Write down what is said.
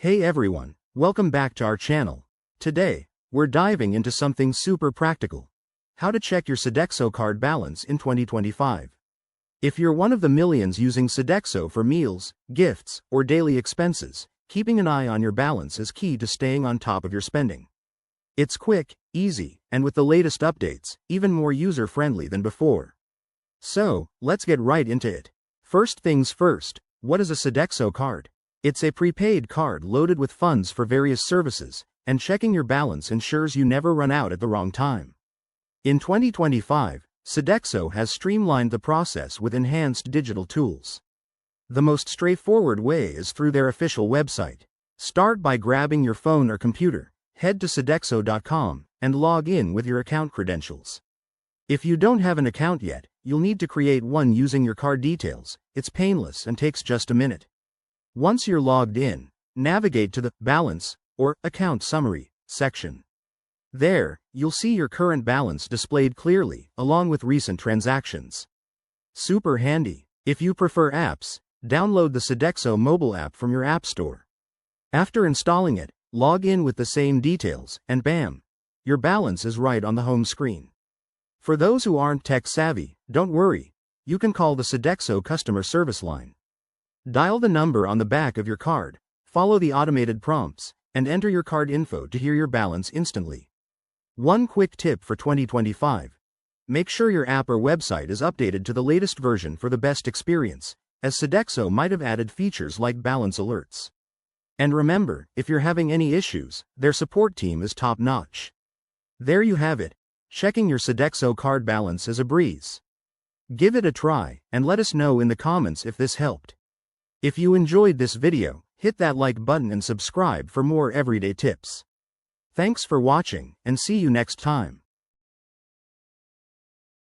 Hey everyone, welcome back to our channel. Today, we're diving into something super practical. How to check your Sodexo card balance in 2025. If you're one of the millions using Sodexo for meals, gifts, or daily expenses, keeping an eye on your balance is key to staying on top of your spending. It's quick, easy, and with the latest updates, even more user-friendly than before. So, let's get right into it. First things first, what is a Sodexo card? It's a prepaid card loaded with funds for various services, and checking your balance ensures you never run out at the wrong time. In 2025, Sodexo has streamlined the process with enhanced digital tools. The most straightforward way is through their official website. Start by grabbing your phone or computer, head to Sodexo.com, and log in with your account credentials. If you don't have an account yet, you'll need to create one using your card details. It's painless and takes just a minute. Once you're logged in, navigate to the Balance or Account Summary section. There, you'll see your current balance displayed clearly, along with recent transactions. Super handy. If you prefer apps, download the Sodexo mobile app from your app store. After installing it, log in with the same details, and bam! Your balance is right on the home screen. For those who aren't tech-savvy, don't worry. You can call the Sodexo customer service line. Dial the number on the back of your card, follow the automated prompts, and enter your card info to hear your balance instantly. One quick tip for 2025. Make sure your app or website is updated to the latest version for the best experience, as Sodexo might have added features like balance alerts. And remember, if you're having any issues, their support team is top-notch. There you have it. Checking your Sodexo card balance is a breeze. Give it a try, and let us know in the comments if this helped. If you enjoyed this video, hit that like button and subscribe for more everyday tips. Thanks for watching, and see you next time.